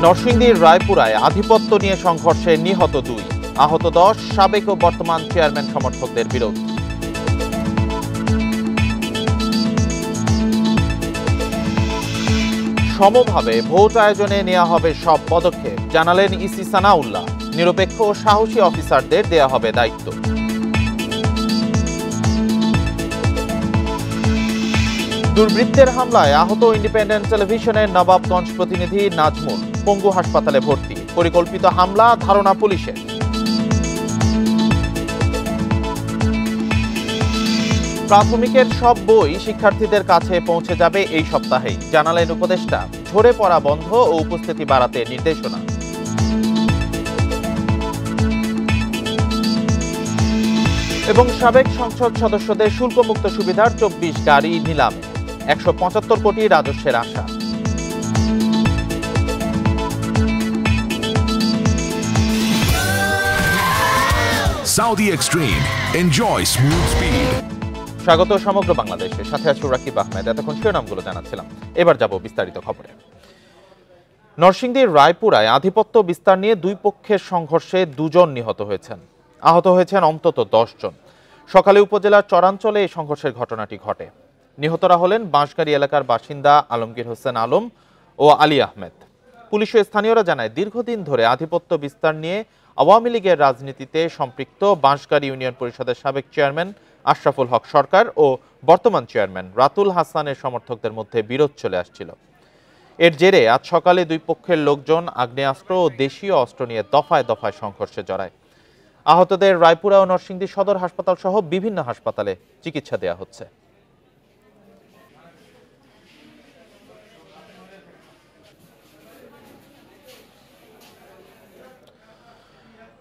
নরসিংদীর রায়পুরায় আধিপত্য নিয়ে সংঘর্ষে নিহত 2, আহত 10 সাবেক ও বর্তমান চেয়ারম্যান সমর্থকদের বিরোধ। সমভাবে ভোট আয়োজনে নেওয়া হবে সব পদক্ষেপ, জানালেন ইসি সানাউল্লাহ। নিরপেক্ষ ও সাহসী অফিসারদের দেয়া হবে দায়িত্ব। দুর্বৃত্তের হামলায় আহত ইন্ডিপেন্ডেন্ট টেলিভিশনের নবাবগঞ্জ প্রতিনিধি নাজমুল পঙ্গু হাসপাতালে ভর্তি। পরিকল্পিত হামলা, ধারণা পুলিশের। প্রাথমিকের সব বই শিক্ষার্থীদের কাছে পৌঁছে যাবে এই সপ্তাহেই, জানালেন উপদেষ্টা। ঝরে পড়া বন্ধ ও উপস্থিতি বাড়াতে নির্দেশনা। এবং সাবেক সংসদ সদস্যদের শুল্কমুক্ত সুবিধার 24 গাড়ি নিলামে, 175 কোটি রাজস্বের আশা। Saudi Extreme. Enjoy smooth speed. স্বাগত সমগ্র বাংলাদেশের সাথে আছি রাকিব আহমেদ। এতক্ষণ শিরোনামগুলো জানাচ্ছিলাম, এবার যাব বিস্তারিত খবরে। নরসিংদীর রায়পুরায় আধিপত্য বিস্তার নিয়ে দুই পক্ষের সংঘর্ষে 2 জন নিহত হয়েছেন, আহত হয়েছেন অন্তত 10 জন। সকালে উপজেলার চরাঞ্চলে এই সংঘর্ষের ঘটনাটি ঘটে। নিহতরা হলেন বাঁশগাড়ি এলাকার বাসিন্দা আলমগীর হোসেন আলম ও আলী আহমেদ। পুলিশ ও স্থানীয়রা জানায়, দীর্ঘদিন ধরে আধিপত্য বিস্তার নিয়ে আওয়ামী লীগের রাজনীতিতে সম্পৃক্ত বাঁশগাড়ি ইউনিয়ন পরিষদের সাবেক চেয়ারম্যান আশরাফুল হক সরকার ও বর্তমান চেয়ারম্যান রাতুল হাসানের সমর্থকদের মধ্যে বিরোধ চলে আসছিল। এর জেরে আজ সকালে দুই পক্ষের লোকজন আগ্নেয়াস্ত্র ও দেশীয় অস্ত্র নিয়ে দফায় দফায় সংঘর্ষে জড়ায়। আহতদের রায়পুরা ও নরসিংদী সদর হাসপাতাল সহ বিভিন্ন হাসপাতালে চিকিৎসা দেওয়া হচ্ছে।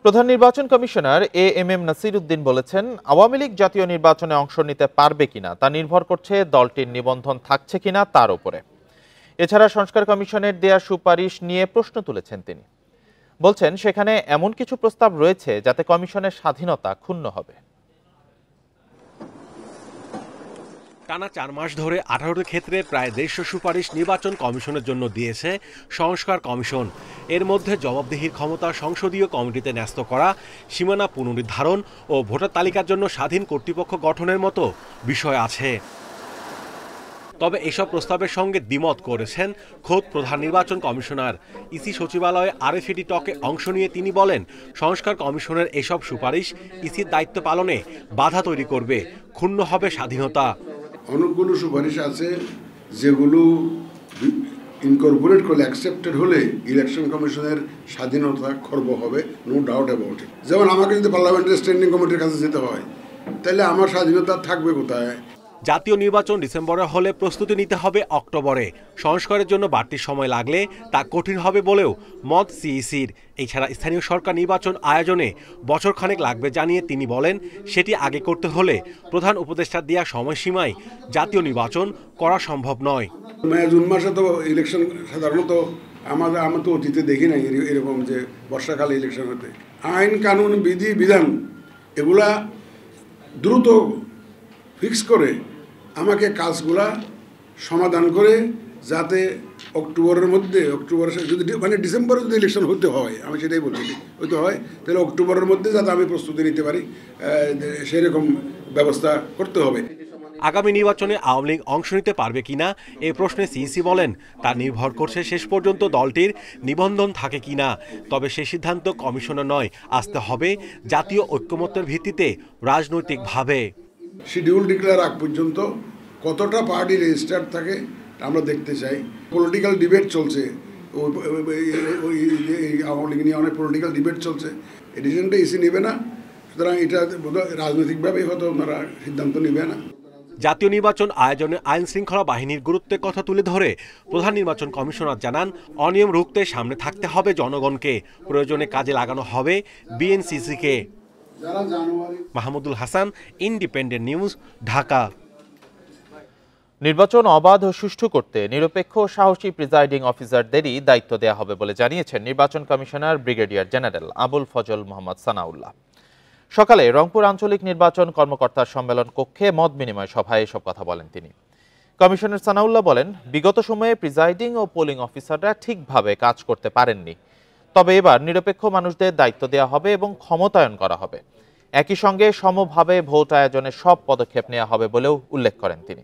প্রধান নির্বাচন কমিশনার এএমএম নাসির উদ্দিন বলেছেন, আওয়ামী লীগ জাতীয় নির্বাচনে অংশ নিতে পারবে কিনা তা নির্ভর করছে দলটির নিবন্ধন থাকছে কিনা তার উপরে। এছাড়া সংস্কার কমিশনের দেয়া সুপারিশ নিয়ে প্রশ্ন তুলেছেন তিনি। বলছেন, সেখানে এমন কিছু প্রস্তাব রয়েছে যাতে কমিশনের স্বাধীনতা ক্ষুণ্ণ হবে। টানা 4 মাস ধরে 18টি ক্ষেত্রে প্রায় 150 সুপারিশ নির্বাচন কমিশনের জন্য দিয়েছে সংস্কার কমিশন। এর মধ্যে জবাবদিহির ক্ষমতা সংসদীয় কমিটিতে ন্যস্ত করা, সীমানা পুনর্নির্ধারণ ও ভোটার তালিকার জন্য স্বাধীন কর্তৃপক্ষ গঠনের মতো বিষয় আছে। তবে এসব প্রস্তাবের সঙ্গে দ্বিমত করেছেন খোদ প্রধান নির্বাচন কমিশনার। ইসি সচিবালয়ে আরএফইডি টকে অংশ নিয়ে তিনি বলেন, সংস্কার কমিশনের এসব সুপারিশ ইসির দায়িত্ব পালনে বাধা তৈরি করবে, ক্ষুণ্ণ হবে স্বাধীনতা। অনেকগুলো সুপারিশ আছে যেগুলো ইনকর্পোরেট করলে অ্যাকসেপ্টেড হলে ইলেকশন কমিশনের স্বাধীনতা খর্ব হবে, নো ডাউট অ্যাবাউট ইট। যেমন আমাকে যদি পার্লামেন্টারি স্ট্যান্ডিং কমিটির কাছে যেতে হয়, তাহলে আমার স্বাধীনতা থাকবে কোথায়? জাতীয় নির্বাচন ডিসেম্বরে হলে প্রস্তুতি নিতে হবে অক্টোবরে। সংস্কারের জন্য বাড়তি সময় লাগলে তা কঠিন হবে বলেও মত সিইসির। এছাড়া স্থানীয় সরকার নির্বাচন আয়োজনে বছরখানেক লাগবে জানিয়ে তিনি বলেন, সেটি আগে করতে হলে প্রধান উপদেষ্টার দেওয়া সময়সীমায় জাতীয় নির্বাচন করা সম্ভব নয়। জুন মাসে তো ইলেকশন সাধারণত আমরা তো অতীতে দেখি নাই এরকম যে বর্ষাকালে ইলেকশন হতে। আইন কানুন বিধি বিধান এগুলা দ্রুত ফিক্স করে আমাকে কাজগুলা সমাধান করে, যাতে অক্টোবরের মধ্যে, যদি মানে ডিসেম্বরে যদি ইলেকশন হতে হয়, আমি সেটাই বলছি, হতে হয় তাহলে অক্টোবরের মধ্যে যাতে আমি প্রস্তুতি নিতে পারি, সেরকম ব্যবস্থা করতে হবে। আগামী নির্বাচনে আওয়ামী লীগ অংশ নিতে পারবে কিনা এই প্রশ্নে সিইসি বলেন, তা নির্ভর করছে শেষ পর্যন্ত দলটির নিবন্ধন থাকে কিনা। তবে সে সিদ্ধান্ত কমিশনের নয়, আসতে হবে জাতীয় ঐক্যমত্যের ভিত্তিতে রাজনৈতিকভাবে। শিডিউল ডিক্লেয়ার আগ পর্যন্ত কতটা পার্টি রেজিস্টার্ড থাকে আমরা দেখতে চাই। পলিটিক্যাল ডিবেট চলছে, আওয়ামী লীগ নিয়ে অনেক পলিটিক্যাল ডিবেট চলছে। এই ডিসিশনটা ইসি নেবে না, সুতরাং এটা রাজনৈতিকভাবেই হয়তো ওনারা সিদ্ধান্ত নেবে না। জাতীয় নির্বাচন আয়োজনে আইন শৃঙ্খলা বাহিনীর গুরুত্বের কথা তুলে ধরে প্রধান নির্বাচন কমিশনার জানান, অনিয়ম রুখতে সামনে থাকতে হবে জনগণকে, প্রয়োজনে কাজে লাগানো হবে বিএনসিসিকে। Mahmudul Hasan, independent news, Dhaka. নির্বাচন অবাধ ও সুষ্ঠু করতে নিরপেক্ষ সাহসী প্রিজাইডিং অফিসারদেরই দায়িত্ব দেওয়া হবে বলে জানিয়েছেন নির্বাচন commissioner brigadier general Abul Fazal Mohammad Sanaullah. সকালে রংপুর আঞ্চলিক নির্বাচন কর্মকর্তার সম্মেলন কক্ষে মত বিনিময় সভায় এসব কথা বলেন তিনি। কমিশনার সানাউল্লাহ বলেন, বিগত সময়ে প্রিজাইডিং ও পোলিং অফিসাররা ঠিকভাবে কাজ করতে পারেননি। তবে এবার নিরপেক্ষ মানুষদের দায়িত্ব দেওয়া হবে এবং ক্ষমতায়ন করা হবে। একই সঙ্গে সমভাবে ভোট আয়োজনের সব পদক্ষেপ নেওয়া হবে বলেও উল্লেখ করেন তিনি।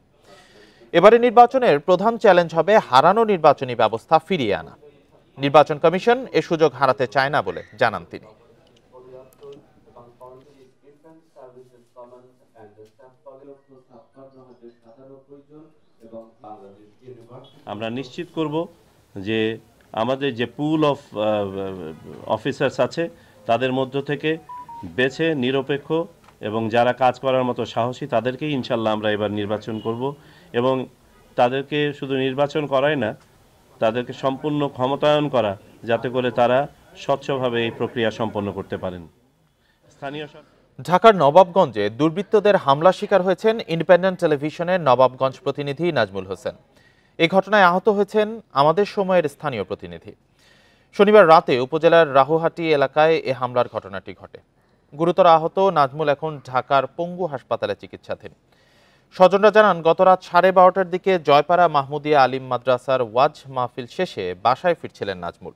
এবারে নির্বাচনের প্রধান চ্যালেঞ্জ হবে হারানো নির্বাচনী ব্যবস্থা ফিরিয়ে আনা। নির্বাচন কমিশন এ সুযোগ হারাতে চায় না বলে জানান তিনি। আমরা নিশ্চিত করব যে আমাদের যে পুল অফ অফিসার্স আছে তাদের মধ্য থেকে বেছে নিরপেক্ষ এবং যারা কাজ করার মতো সাহসী তাদেরকেই ইনশাল্লাহ আমরা এবার নির্বাচন করব এবং তাদেরকে শুধু নির্বাচন করাই না, তাদেরকে সম্পূর্ণ ক্ষমতায়ন করা যাতে করে তারা স্বচ্ছভাবে এই প্রক্রিয়া সম্পন্ন করতে পারেন। স্থানীয় ঢাকার নবাবগঞ্জে দুর্বৃত্তদের হামলা শিকার হয়েছেন ইন্ডিপেন্ডেন্ট টেলিভিশনের নবাবগঞ্জ প্রতিনিধি নাজমুল হোসেন। এই ঘটনায় আহত হয়েছেন আমাদের সময়ের স্থানীয় প্রতিনিধি। শনিবার রাতে উপজেলার রাহুহাটি এলাকায় এ হামলার ঘটনাটি ঘটে। গুরুতর আহত নাজমুল এখন ঢাকার পঙ্গু হাসপাতালে চিকিৎসাধীন। স্বজনরা জানান, গত রাত 12:30টার দিকে জয়পাড়া মাহমুদিয়া আলিম মাদ্রাসার ওয়াজ মাহফিল শেষে বাসায় ফিরছিলেন নাজমুল।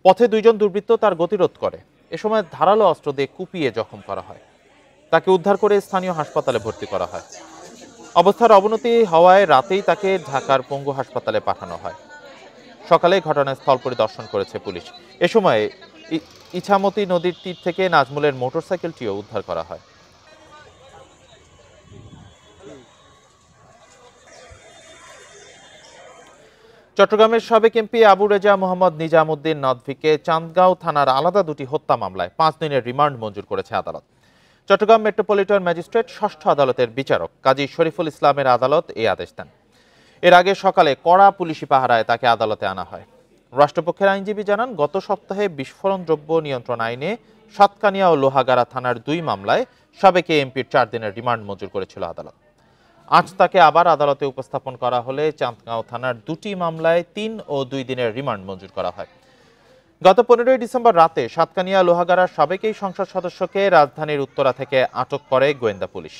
পথে দুইজন দুর্বৃত্ত তার গতিরোধ করে। এ সময় ধারালো অস্ত্র দিয়ে কুপিয়ে জখম করা হয়। তাকে উদ্ধার করে স্থানীয় হাসপাতালে ভর্তি করা হয়। অবস্থার অবনতি হওয়ায় রাতেই তাকে ঢাকার পঙ্গু হাসপাতালে পাঠানো হয়। সকালে ঘটনাস্থল পরিদর্শন করেছে পুলিশ। এ সময় ইছামতি নদীর তীর থেকে নাজমুলের মোটরসাইকেলটিও উদ্ধার করা হয়। চট্টগ্রামের সাবেক এমপি আবু রেজা মোহাম্মদ নিজামুদ্দিন নদভিকে চান্দগাঁও থানার আলাদা দুটি হত্যা মামলায় 5 দিনের রিমান্ড মঞ্জুর করেছে আদালত। চট্টগ্রাম মেট্রোপলিটন ম্যাজিস্ট্রেট ষষ্ঠ আদালতের বিচারক কাজী শরীফুল ইসলামের আদালত এই আদেশ দেন। এর আগে সকালে কড়া পুলিশি পাহারায় তাকে আদালতে আনা হয়। রাষ্ট্রপক্ষের আইনজীবী জানান, গত সপ্তাহে বিস্ফোরণ দ্রব্য নিয়ন্ত্রণ আইনে সাতকানিয়া ও লোহাগাড়া থানার 2 মামলায় সাবেক এমপির 4 দিনের রিমান্ড মঞ্জুর করেছিল আদালত। আজ তাকে আবার আদালতে উপস্থাপন করা হলে চান্দগাঁও থানার 2টি মামলায় 3 ও 2 দিনের রিমান্ড মঞ্জুর করা হয়। গত 15 ডিসেম্বর রাতে সাতকানিয়া লোহাগাড়ার সাবেক এই সংসদ সদস্যকে রাজধানীর উত্তরা থেকে আটক করে গোয়েন্দা পুলিশ।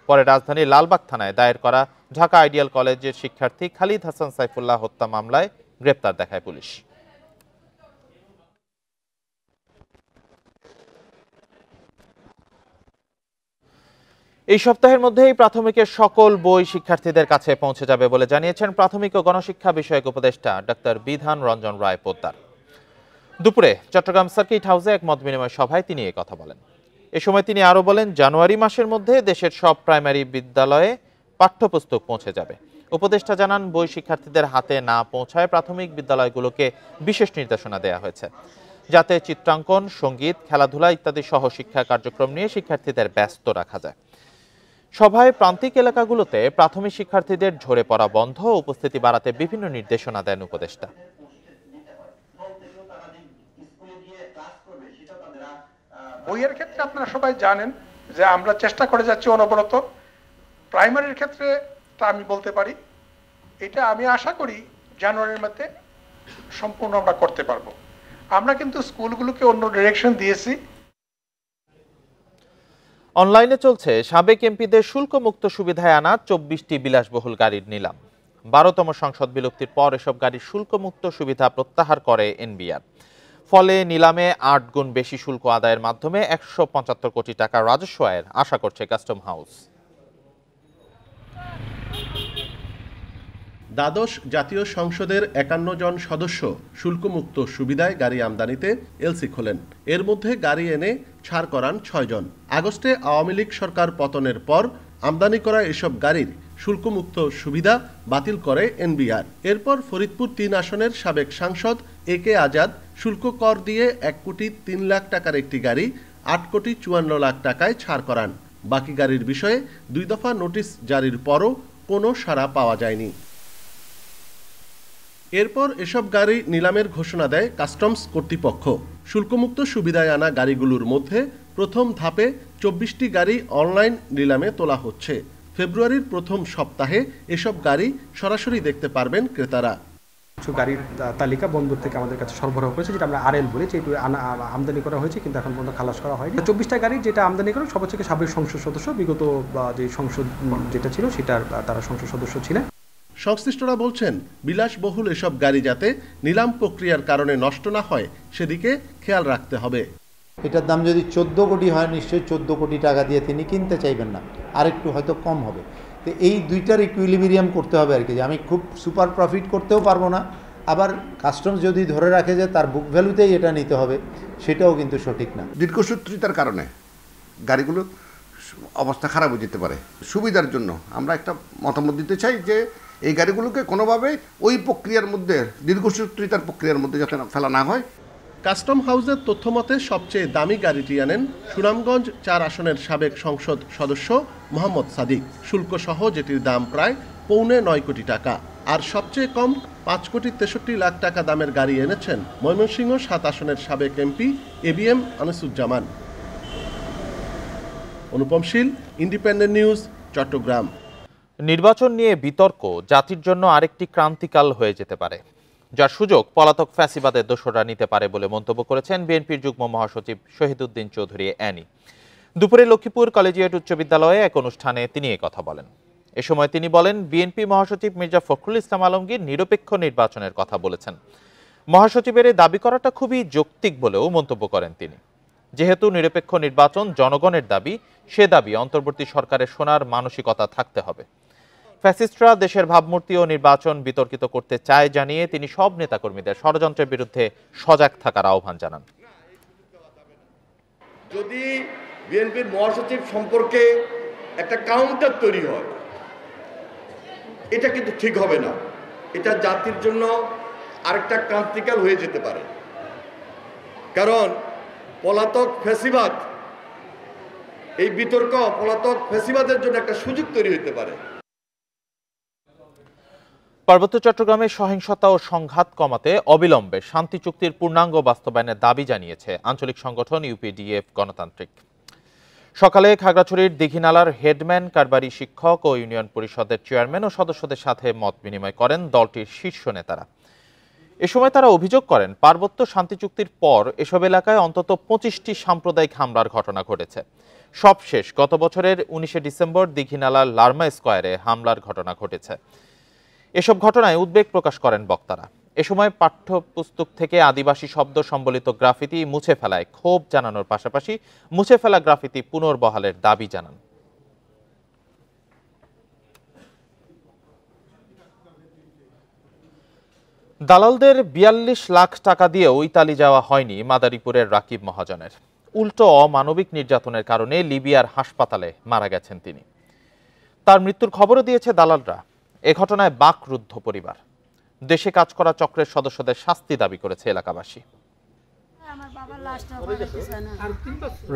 পরে রাজধানীর লালবাগ থানায় দায়ের করা ঢাকা আইডিয়াল কলেজের শিক্ষার্থী খালিদ হাসান সাইফুল্লাহ হত্যা মামলায় গ্রেপ্তার দেখায় পুলিশ। এই সপ্তাহের মধ্যেই প্রাথমিকের সকল বই শিক্ষার্থীদের কাছে পৌঁছে যাবে বলে জানিয়েছেন প্রাথমিক ও গণশিক্ষা বিষয়ক উপদেষ্টা ডাক্তার বিধান রঞ্জন রায় পোদ্দার। দুপুরে চট্টগ্রাম সার্কিট হাউসে এক মত বিনিময় সভায় তিনি এই কথা বলেন। এ সময় তিনি আরো বলেন, জানুয়ারি মাসের মধ্যে দেশের সব প্রাইমারি বিদ্যালয়ে পাঠ্যপুস্তক পৌঁছে যাবে। উপদেষ্টা জানান, বই শিক্ষার্থীদের হাতে না পৌঁছায় প্রাথমিক বিদ্যালয়গুলোকে বিশেষ নির্দেশনা দেওয়া হয়েছে, যাতে চিত্রাঙ্কন, সঙ্গীত, খেলাধুলা ইত্যাদি সহ শিক্ষা কার্যক্রম নিয়ে শিক্ষার্থীদের ব্যস্ত রাখা যায়। সভায় প্রান্তিক এলাকাগুলোতে প্রাথমিক শিক্ষার্থীদের ঝরে পড়া বন্ধ ও উপস্থিতি বাড়াতে বিভিন্ন নির্দেশনা দেন উপদেষ্টা। বইয়ের ক্ষেত্রে আপনারা সবাই জানেন যে আমরা চেষ্টা করে যাচ্ছি অনবরত। প্রাইমারির ক্ষেত্রে তা আমি বলতে পারি, এটা আমি আশা করি জানুয়ারির মধ্যে সম্পূর্ণ আমরা করতে পারবো। আমরা কিন্তু স্কুলগুলোকে অন্য ডিরেকশন দিয়েছি। অনলাইনে চলছে সাবেক এমপিদের শুল্কমুক্ত সুবিধায় আনা 24টি বিলাসবহুল গাড়ির নিলাম। 12তম সংসদ বিলুপ্তির পর এসব গাড়ির শুল্কমুক্ত সুবিধা প্রত্যাহার করে এনবিআর। ফলে নিলামে 8 গুণ বেশি শুল্ক আদায়ের মাধ্যমে 175 কোটি টাকা রাজস্ব আয়ের আশা করছে কাস্টম হাউস। দ্বাদশ জাতীয় সংসদের 51 জন সদস্য শুল্কমুক্ত সুবিধায় গাড়ি আমদানিতে এলসি খোলেন। এর মধ্যে গাড়ি এনে ছাড় করান 6 জন। আগস্টে আওয়ামী লীগ সরকার পতনের পর আমদানি করা এসব গাড়ির শুল্কমুক্ত সুবিধা বাতিল করে এনবিআর। এরপর ফরিদপুর 3 আসনের সাবেক সাংসদ এ কে আজাদ শুল্ক কর দিয়ে 1 কোটি 3 লাখ টাকার একটি গাড়ি 8 কোটি 54 লাখ টাকায় ছাড় করান। বাকি গাড়ির বিষয়ে 2 দফা নোটিশ জারির পরও কোনো সাড়া পাওয়া যায়নি। এরপর এসব গাড়ি নিলামের ঘোষণা দেয় কাস্টমস কর্তৃপক্ষ। শুল্কমুক্ত সুবিধায় আনা গাড়িগুলোর মধ্যে প্রথম ধাপে 24টি গাড়ি অনলাইন নিলামে তোলা হচ্ছে। ফেব্রুয়ারির প্রথম সপ্তাহে এসব গাড়ি সরাসরি দেখতে পারবেন ক্রেতারা। কিছু গাড়ির তালিকা বন্দর থেকে আমাদের কাছে সরবরাহ করেছে, যেটা আমরা আরএল বলি, যেটু আমদানি করা হয়েছে কিন্তু এখন পর্যন্ত খালাস করা হয়নি। 24টা গাড়ি যেটা আমদানি করা সব থেকে সাবেক সংসদ সদস্য, বিগত যে সংসদ যেটা ছিল সেটার তারা সংসদ সদস্য ছিলেন। সংশ্লিষ্টরা বলছেন বিলাসবহুল এসব গাড়ি যাতে নিলাম প্রক্রিয়ার কারণে নষ্ট না হয় সেদিকে খেয়াল রাখতে হবে। এটার দাম যদি 14 কোটি হয় নিশ্চয়ই 14 কোটি টাকা দিয়ে তিনি কিনতে চাইবেন না, আরেকটু হয়তো কম হবে। তো এই দুইটার ইকুইলিব্রিয়াম করতে হবে আর কি, যে আমি খুব সুপার প্রফিট করতেও পারবো না, আবার কাস্টমস যদি ধরে রাখে যে তার বুক ভ্যালুতেই এটা নিতে হবে, সেটাও কিন্তু সঠিক না। দীর্ঘসূত্রিতার কারণে গাড়িগুলো অবস্থা খারাপ হয়ে যেতে পারে। সুবিধার জন্য আমরা একটা মতামত দিতে চাই যে এই গাড়িগুলোকে কোনোভাবে ওই প্রক্রিয়ার মধ্যে, দীর্ঘসূত্রিতার প্রক্রিয়ার মধ্যে যাতে ফেলা না হয়। কাস্টম হাউসের তথ্যমতে সবচেয়ে দামি গাড়িটি আনেন সুনামগঞ্জ 4 আসনের সাবেক সংসদ সদস্য মোহাম্মদ সাদিক, শুল্ক সহ যেটির দাম প্রায় 8.25 কোটি টাকা। আর সবচেয়ে কম 5,63,00,000 টাকা দামের গাড়ি এনেছেন ময়মনসিংহ 7 আসনের সাবেক এমপি ABM আনিসুজ্জামান। অনুপম শীল, ইন্ডিপেন্ডেন্ট নিউজ, চট্টগ্রাম। নির্বাচন নিয়ে বিতর্ক জাতির জন্য আরেকটি ক্রান্তিকাল হয়ে যেতে পারে, যার সুযোগ পলাতক ফ্যাসিবাদের দোসররা নিতে পারে বলে মন্তব্য করেছেন বিএনপির যুগ্ম মহাসচিব শহীদুদ্দিন চৌধুরী অ্যানি। দুপুরে লক্ষ্মীপুর কলেজিয়েট উচ্চ বিদ্যালয়ে এক অনুষ্ঠানে তিনি এই কথা বলেন। এ সময় তিনি বলেন, বিএনপি মহাসচিব মির্জা ফখরুল ইসলাম আলমগীর নিরপেক্ষ নির্বাচনের কথা বলেছেন। মহাসচিবের এই দাবি করাটা খুবই যৌক্তিক বলেও মন্তব্য করেন তিনি। যেহেতু নিরপেক্ষ নির্বাচন জনগণের দাবি, সে দাবি অন্তর্বর্তী সরকারের শোনার মানসিকতা থাকতে হবে। ফ্যাসিস্টরা দেশের ভাবমূর্তি ও নির্বাচন বিতর্কিত করতে চায় জানিয়ে তিনি সব নেতাকর্মীদের ষড়যন্ত্রের বিরুদ্ধে সজাগ থাকার আহ্বান জানান। যদি বিএনপির মহাসচিব সম্পর্কে একটা কাউন্টার তৈরি হয়, এটা কিন্তু ঠিক হবে না। এটা জাতির জন্য আরেকটা ক্রান্তিকাল হয়ে যেতে পারে। কারণ পলাতক ফ্যাসিবাদ, এই বিতর্ক পলাতক ফ্যাসিবাদের জন্য একটা সুযোগ তৈরি হতে পারে। পার্বত্য চট্টগ্রামে সহিংসতা ও সংঘাত কমাতে অবিলম্বে শান্তি চুক্তির পূর্ণাঙ্গ বাস্তবায়নের দাবি জানিয়েছে আঞ্চলিক সংগঠন ইউপিডিএফ গণতান্ত্রিক। সকালে খাগড়াছড়ির দীঘিনালার হেডম্যান, কারবারি শিক্ষক ও ইউনিয়ন পরিষদের চেয়ারম্যান ও সদস্যদের সাথে মত বিনিময় করেন দলটির শীর্ষ নেতারা। এ সময় তারা অভিযোগ করেন, পার্বত্য শান্তি চুক্তির পর এসব এলাকায় অন্তত 25টি সাম্প্রদায়িক হামলার ঘটনা ঘটেছে। সবশেষ গত বছরের 19 ডিসেম্বর দীঘিনালার লার্মা স্কোয়ারে হামলার ঘটনা ঘটেছে। এসব ঘটনায় উদ্বেগ প্রকাশ করেন বক্তারা। এ সময় পাঠ্যপুস্তক থেকে আদিবাসী শব্দ সম্বলিত গ্রাফিতি মুছে ফেলায় ক্ষোভ জানানোর পাশাপাশি মুছে ফেলা গ্রাফিতি পুনর্বহালের দাবি জানান। দালালদের 42 লাখ টাকা দিয়েও ইতালি যাওয়া হয়নি মাদারীপুরের রাকিব মহাজনের। উল্টো অমানবিক নির্যাতনের কারণে লিবিয়ার হাসপাতালে মারা গেছেন তিনি। তার মৃত্যুর খবরও দিয়েছে দালালরা। এ ঘটনায় বাকরুদ্ধ পরিবার। দেশে কাজ করা চক্রের সদস্যদের শাস্তি দাবি করেছে এলাকাবাসী।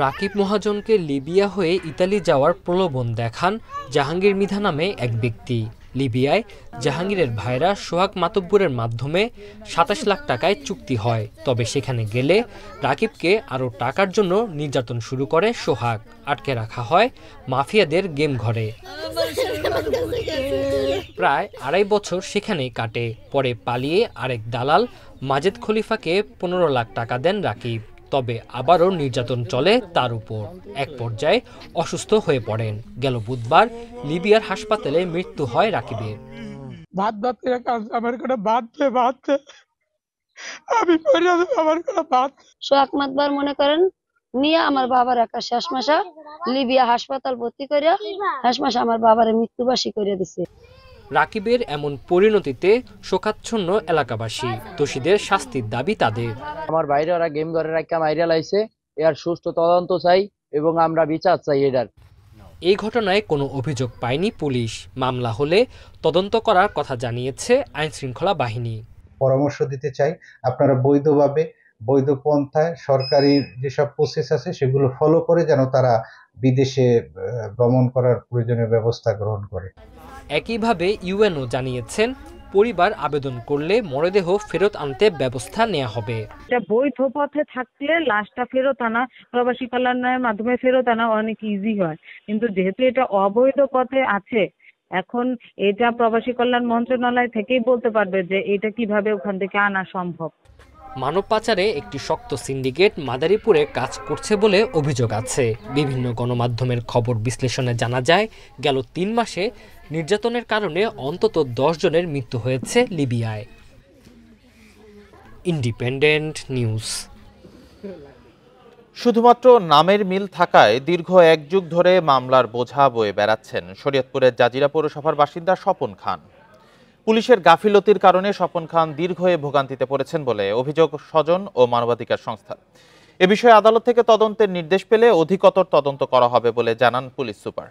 রাকিব মহাজনকে লিবিয়া হয়ে ইতালি যাওয়ার প্রলোভন দেখান জাহাঙ্গীর মৃধা নামে এক ব্যক্তি। লিবিয়ায় জাহাঙ্গীরের ভাইরা সোহাগ মাতব্বরের মাধ্যমে 27 লাখ টাকায় চুক্তি হয়। তবে সেখানে গেলে রাকিবকে আরও টাকার জন্য নির্যাতন শুরু করে সোহাগ। আটকে রাখা হয় মাফিয়াদের গেম ঘরে। প্রায় 2.5 বছর সেখানেই কাটে। পরে পালিয়ে আরেক দালাল মাজেদ খলিফাকে 15 লাখ টাকা দেন রাকিব। তবে আবারও নির্যাতন চলে তার উপর। এক পর্যায়ে অসুস্থ হয়ে পড়েন। গেল বুধবার লিবিয়ার হাসপাতালে মৃত্যু হয় রাকিবের। সোহাগ মাতবার মনে করেন নিয়ে আমার বাবার একটা শেষ মাসা লিবিয়া হাসপাতাল ভর্তি করিয়া শেষ মাসে আমার বাবার মৃত্যুবাসী করে দিছে। রাকিবের এমন পরিণতিতে শোকাচ্ছন্ন এলাকাবাসী। দোষীদের শাস্তির দাবি তাদের। আমার বাইরে ওরা গেম ঘরে রাখা মাইরা লাইছে, এর সুষ্ঠু তদন্ত চাই এবং আমরা বিচার চাই। এটার এই ঘটনায় কোনো অভিযোগ পায়নি পুলিশ। মামলা হলে তদন্ত করার কথা জানিয়েছে আইন শৃঙ্খলা বাহিনী। পরামর্শ দিতে চাই, আপনারা বৈধভাবে, বৈধ পন্থায় সরকারি যেসব প্রসেস আছে সেগুলো ফলো করে যেন তারা বিদেশে গমন করার প্রয়োজনীয় ব্যবস্থা গ্রহণ করে। একইভাবে ইউএনও জানিয়েছেন, পরিবার আবেদন করলে মরদেহ ফেরত আনতে ব্যবস্থা নেওয়া হবে। বৈধ পথে থাকলে লাশটা ফেরত আনা, প্রবাসী কল্যাণের মাধ্যমে ফেরত আনা অনেক ইজি হয়, কিন্তু যেহেতু এটা অবৈধ পথে আছে, এখন এটা প্রবাসী কল্যাণ মন্ত্রণালয় থেকেই বলতে পারবে যে এটা কিভাবে ওখান থেকে আনা সম্ভব। মানব পাচারে একটি শক্ত সিন্ডিকেট মাদারীপুরে কাজ করছে বলে অভিযোগ আছে। বিভিন্ন গণমাধ্যমের খবর বিশ্লেষণে জানা যায়, গেল ৩ মাসে নির্যাতনের কারণে অন্তত ১০ জনের মৃত্যু হয়েছে লিবিয়ায়। Independent news. শুধুমাত্র নামের মিল থাকায় দীর্ঘ ১ যুগ ধরে মামলার বোঝা বয়ে বেড়াচ্ছেন শরীয়তপুরের জাজিরা পৌরসভার বাসিন্দা স্বপন খান। পুলিশের গাফিলতির কারণে স্বপন খান দীর্ঘ ভোগান্তিতে পড়েছেন বলে অভিযোগ স্বজন ও মানবাধিকার সংস্থা। এ বিষয়ে আদালত থেকে তদন্তের নির্দেশ পেলে অধিকতর তদন্ত করা হবে বলে জানান পুলিশ সুপার।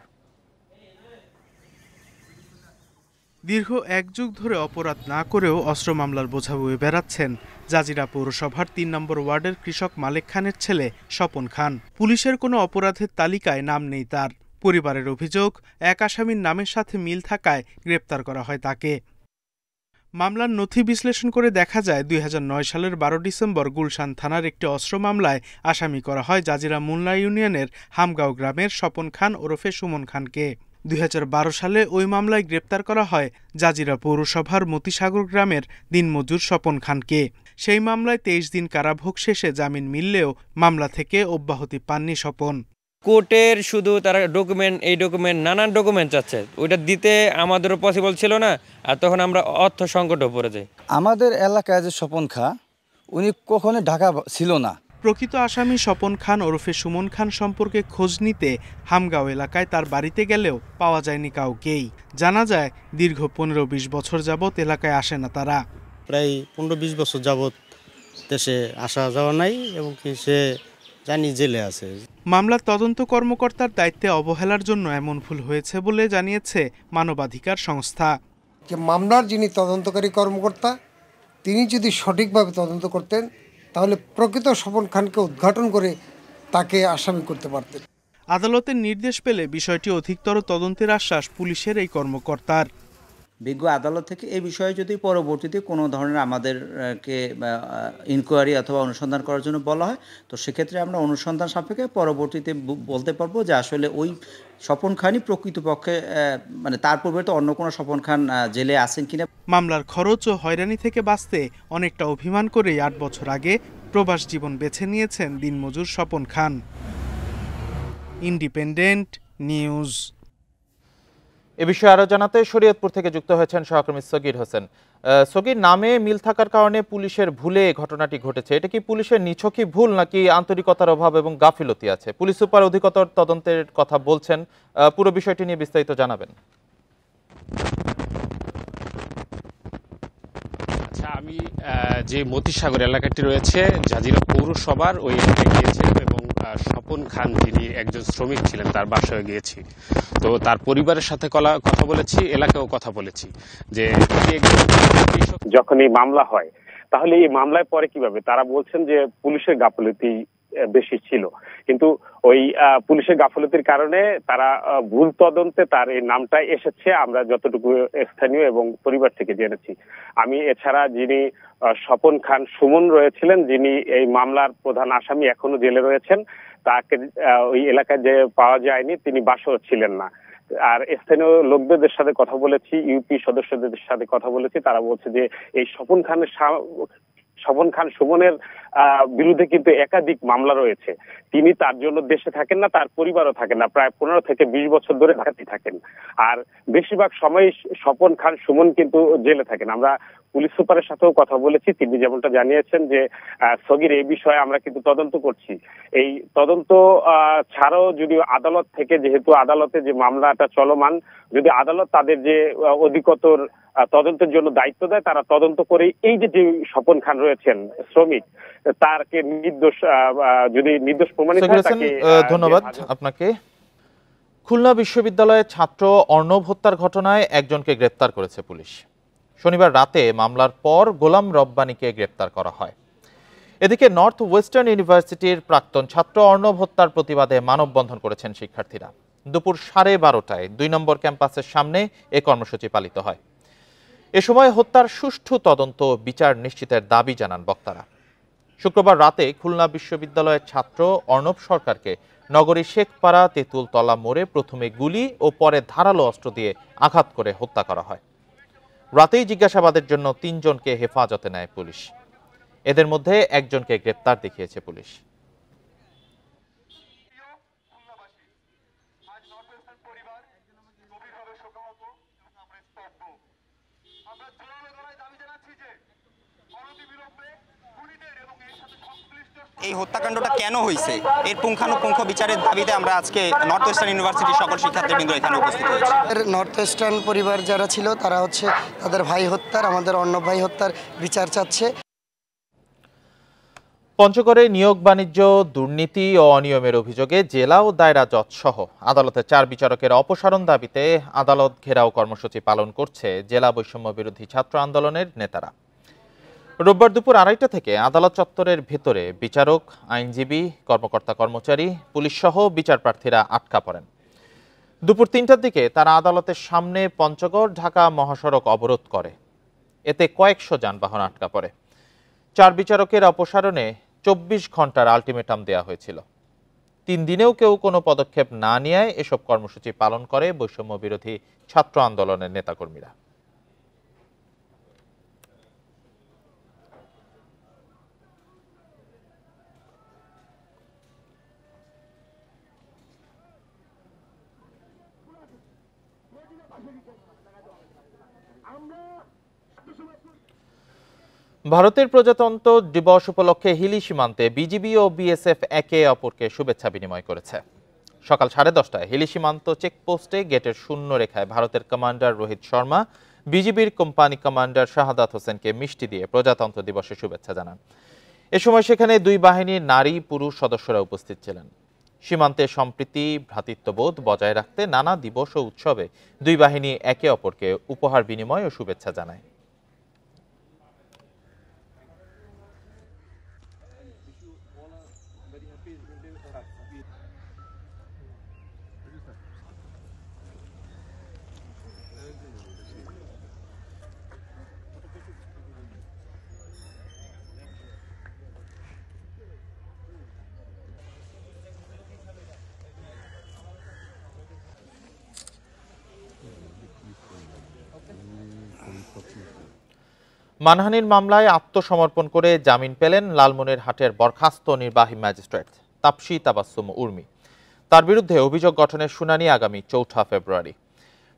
দীর্ঘ ১ যুগ ধরে অপরাধ না করেও অস্ত্র মামলার বোঝা বয়ে বেড়াচ্ছেন জাজিরা পৌরসভার ৩ নম্বর ওয়ার্ডের কৃষক মালেক খানের ছেলে স্বপন খান। পুলিশের কোনো অপরাধের তালিকায় নাম নেই তার। পরিবারের অভিযোগ, এক আসামির নামের সাথে মিল থাকায় গ্রেপ্তার করা হয় তাকে। মামলার নথি বিশ্লেষণ করে দেখা যায় ২০০৯ সালের ১২ ডিসেম্বর গুলশান থানার একটি অস্ত্র মামলায় আসামি করা হয় জাজিরা মুল্লা ইউনিয়নের হামগাঁও গ্রামের স্বপন খান ওরফে সুমন খানকে। ২০১২ সালে ওই মামলায় গ্রেপ্তার করা হয় জাজিরা পৌরসভার মতিসাগর গ্রামের দিনমজুর স্বপন খানকে। সেই মামলায় ২৩ দিন কারাভোগ শেষে জামিন মিললেও মামলা থেকে অব্যাহতি পাননি স্বপন। কোর্টের শুধু তারা ডকুমেন্ট নানান ডকুমেন্ট চাচ্ছে, ওইটা দিতে আমাদেরও পসিবল ছিল না, আর তখন আমরা অর্থ সংকটে পড়ে যাই। আমাদের এলাকায় যে স্বপন খা, উনি কখনো ঢাকা ছিল না। প্রকৃত আসামি স্বপন খান ওরফে সুমন খান সম্পর্কে খোঁজ নিতে হামগাঁও এলাকায় তার বাড়িতে গেলেও পাওয়া যায়নি কাউকেই। জানা যায় দীর্ঘ ১৫-২০ বছর যাবৎ এলাকায় আসে না তারা। প্রায় ১৫-২০ বছর যাবৎ দেশে আসা যাওয়া নাই এবং সে জানি জেলে আছে। মামলার তদন্ত কর্মকর্তার দায়িত্বে অবহেলার জন্য এমন ভুল হয়েছে বলে জানিয়েছে মানবাধিকার সংস্থা। যে মামলার যিনি তদন্তকারী কর্মকর্তা, তিনি যদি সঠিকভাবে তদন্ত করতেন তাহলে প্রকৃত স্বপন খানকে উদ্ঘাটন করে তাকে আসামি করতে পারতেন। আদালতের নির্দেশ পেলে বিষয়টি অধিকতর তদন্তের আশ্বাস পুলিশের এই কর্মকর্তার। বিজ্ঞ আদালত থেকে এই বিষয়ে যদি পরবর্তীতে কোনো ধরনের আমাদেরকে ইনকোয়ারি অথবা অনুসন্ধান করার জন্য বলা হয়, তো সেক্ষেত্রে আমরা অনুসন্ধান সাপেক্ষে পরবর্তীতে বলতে পারবো যে আসলে ওই স্বপন খানই প্রকৃতপক্ষে, মানে তার পূর্বে তো অন্য কোনো স্বপন খান জেলে আছেন কিনা। মামলার খরচ ও হয়রানি থেকে বাঁচতে অনেকটা অভিমান করেই ৮ বছর আগে প্রবাস জীবন বেছে নিয়েছেন দিনমজুর স্বপন খান। Independent news. এ বিষয়ে আরো জানাতে শরীয়তপুর থেকে যুক্ত হয়েছেন সহকর্মী সগির হোসেন। সগির, নামে মিল থাকার কারণে পুলিশের ভুলে ঘটনাটি ঘটেছে, এটা কি পুলিশের নিছকই ভুল নাকি আন্তরিকতার অভাব এবং গাফিলতি আছে? পুলিশ সুপার অধিকতর তদন্তের কথা বলছেন, পুরো বিষয়টি নিয়ে বিস্তারিত জানাবেন। আচ্ছা, আমি যে মতিসাগর এলাকাটি রয়েছে জাজিরা পৌরসভার ওই এলাকায় গিয়েছিলাম এবং স্বপন খান যিনি একজন শ্রমিক ছিলেন তার বাসায় গিয়েছি। তো তার পরিবারের সাথে কথা বলেছি, এলাকাও কথা বলেছি যে যখন এই মামলা হয় তাহলে এই মামলায় পরে কিভাবে তারা বলছেন যে পুলিশের গাফিলতি বেশি ছিল, কিন্তু ওই পুলিশের গাফিলতির কারণে তারা ভুল তদন্তে তার এই নামটা এসেছে, আমরা যতটুকু স্থানীয় এবং পরিবার থেকে জেনেছি। আমি এছাড়া যিনি স্বপন খান সুমন রয়েছিলেন, যিনি এই মামলার প্রধান আসামি, এখনো জেলে রয়েছেন, তাকে ওই এলাকায় যে পাওয়া যায়নি, তিনি বাসাও ছিলেন না। আর স্থানীয় লোকদের সাথে কথা বলেছি, ইউপি সদস্যদের সাথে কথা বলেছি, তারা বলছে যে এই স্বপন খান সুমনের বিরুদ্ধে কিন্তু একাধিক মামলা রয়েছে, তিনি তার জন্য দেশে থাকেন না, তার পরিবারও থাকেন না, প্রায় ১৫ থেকে ২০ বছর ধরে ঢাকাতেই থাকেন। আর বেশিরভাগ সময় স্বপন খান সুমন কিন্তু জেলে থাকেন। আমরা পুলিশ সুপারের সাথেও কথা বলেছি, তিনি যেমনটা জানিয়েছেন যে সগির এই বিষয়ে আমরা কিন্তু তদন্ত করছি। এই তদন্ত ছাড়াও যদি আদালত থেকে, যেহেতু আদালতে যে মামলাটা চলমান, যদি আদালত তাদের যে অধিকতর তদন্তের জন্য দায়িত্ব দেয়, তারা তদন্ত করে এই যে স্বপন খান রয়েছেন শ্রমিক, তারকে নির্দোষ, যদি নির্দোষ প্রমাণিত হয় তাকে। ধন্যবাদ আপনাকে। খুলনা বিশ্ববিদ্যালয়ের ছাত্র অর্ণব হত্যার ঘটনায় একজনকে গ্রেপ্তার করেছে পুলিশ। শনিবার রাতে মামলার পর গোলাম রব্বানীকে গ্রেপ্তার করা হয়। এদিকে নর্থ ওয়েস্টার্ন ইউনিভার্সিটির প্রাক্তন ছাত্র অর্ণব হত্যার প্রতিবাদে মানববন্ধন করেছেন শিক্ষার্থীরা। দুপুর 12:30টায় ২ নম্বর ক্যাম্পাসের সামনে এ কর্মসূচি পালিত হয়। এ সময় হত্যার সুষ্ঠু তদন্ত বিচার নিশ্চিতের দাবি জানান বক্তারা। শুক্রবার রাতে খুলনা বিশ্ববিদ্যালয়ের ছাত্র অর্ণব সরকারকে নগরীর শেখপাড়া তেঁতুলতলা মোড়ে প্রথমে গুলি ও পরে ধারালো অস্ত্র দিয়ে আঘাত করে হত্যা করা হয়। রাতেই জিজ্ঞাসাবাদের জন্য ৩ জনকে হেফাজতে নেয় পুলিশ। এদের মধ্যে একজনকে গ্রেপ্তার দেখিয়েছে পুলিশ। এই হত্যাকাণ্ডটা কেন হয়েছে এর পুঙ্খানুপুঙ্খ বিচারের দাবিতে আমরা আজকে নর্থ ওয়েস্টার্ন ইউনিভার্সিটির সকল শিক্ষার্থীবৃন্দ এখানে উপস্থিত হয়েছি। নর্থ ওয়েস্টার্ন পরিবার যারা ছিল তারা হচ্ছে তাদের ভাই হত্যার, আমাদের অর্ণব ভাই হত্যার বিচার চাচ্ছে। পঞ্চগড়ে নিয়োগ বাণিজ্য, দুর্নীতি ও অনিয়মের অভিযোগে জেলা ও দায়রা জজ সহ আদালতের 4 বিচারকের অপসারণ দাবিতে আদালত ঘেরাও কর্মসূচি পালন করছে জেলা বৈষম্য বিরোধী ছাত্র আন্দোলনের নেতারা। রোববার দুপুর 2:30টা থেকে আদালত চত্বরের ভেতরে বিচারক, আইনজীবী, কর্মকর্তা কর্মচারী, পুলিশ সহ বিচার প্রার্থীরা আটকা পড়েন। দুপুর 3টার দিকে তারা আদালতের সামনে পঞ্চগড় ঢাকা মহাসড়ক অবরোধ করে। এতে কয়েকশো যানবাহন আটকা পড়ে। 4 বিচারকের অপসারণে 24 ঘন্টার আলটিমেটাম দেওয়া হয়েছিল। 3 দিনেও কেউ কোনো পদক্ষেপ না নেওয়ায় এসব কর্মসূচি পালন করে বৈষম্য বিরোধী ছাত্র আন্দোলনের নেতাকর্মীরা। ভারতের প্রজাতন্ত্র দিবস উপলক্ষে হিলি সীমান্তে বিজিবি ও বিএসএফ একে অপরকে শুভেচ্ছা বিনিময় করেছে। সকাল 10:30টায় হিলি সীমান্ত চেকপোস্টে গেটের শূন্য রেখায় ভারতের কমান্ডার রোহিত শর্মা বিজিবির কোম্পানি কমান্ডার শাহাদাত হোসেনকে মিষ্টি দিয়ে প্রজাতন্ত্র দিবসের শুভেচ্ছা জানান। এ সময় সেখানে 2 বাহিনীর নারী পুরুষ সদস্যরা উপস্থিত ছিলেন। সীমান্তে সম্প্রীতি, ভ্রাতৃত্ববোধ বজায় রাখতে নানা দিবস ও উৎসবে 2 বাহিনী একে অপরকে উপহার বিনিময় ও শুভেচ্ছা জানায়। মানহানির মামলায় আত্মসমর্পণ করে জামিন পেলেন লালমনিরহাটের বরখাস্ত নির্বাহী ম্যাজিস্ট্রেট তাপসী তাবাসসুম উর্মি। তার বিরুদ্ধে অভিযোগ গঠনের শুনানি আগামী 4 ফেব্রুয়ারি।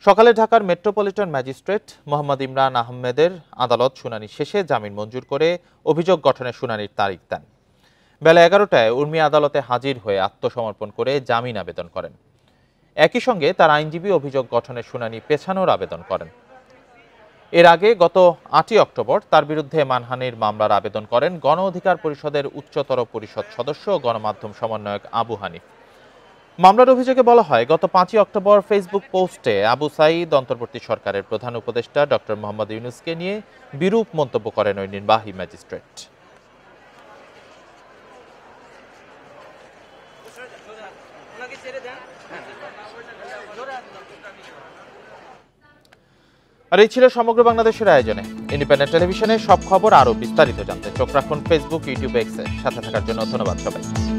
সকালে ঢাকার মেট্রোপলিটন ম্যাজিস্ট্রেট মোহাম্মদ ইমরান আহমেদের আদালত শুনানি শেষে জামিন মঞ্জুর করে অভিযোগ গঠনের শুনানির তারিখ দেন। বেলা 11টায় উর্মি আদালতে হাজির হয়ে আত্মসমর্পণ করে জামিন আবেদন করেন। একই সঙ্গে তার আইনজীবী অভিযোগ গঠনের শুনানি পেছানোর আবেদন করেন। এর আগে গত 8 অক্টোবর তার বিরুদ্ধে মানহানির মামলার আবেদন করেন গণ অধিকার পরিষদের উচ্চতর পরিষদ সদস্য ও গণমাধ্যম সমন্বয়ক আবু হানিফ। মামলার অভিযোগে বলা হয়, গত 5 অক্টোবর ফেসবুক পোস্টে আবু সাঈদ অন্তর্বর্তী সরকারের প্রধান উপদেষ্টা ডক্টর মোহাম্মদ ইউনূসকে নিয়ে বিরূপ মন্তব্য করেন ওই নির্বাহী ম্যাজিস্ট্রেট। আর এই ছিল সমগ্র বাংলাদেশের আয়োজনে ইন্ডিপেন্ডেন্ট টেলিভিশনের সব খবর আরো বিস্তারিত জানতে চোখ রাখুন ফেসবুক, ইউটিউব, এক্সে। সাথে থাকার জন্য ধন্যবাদ সবাই।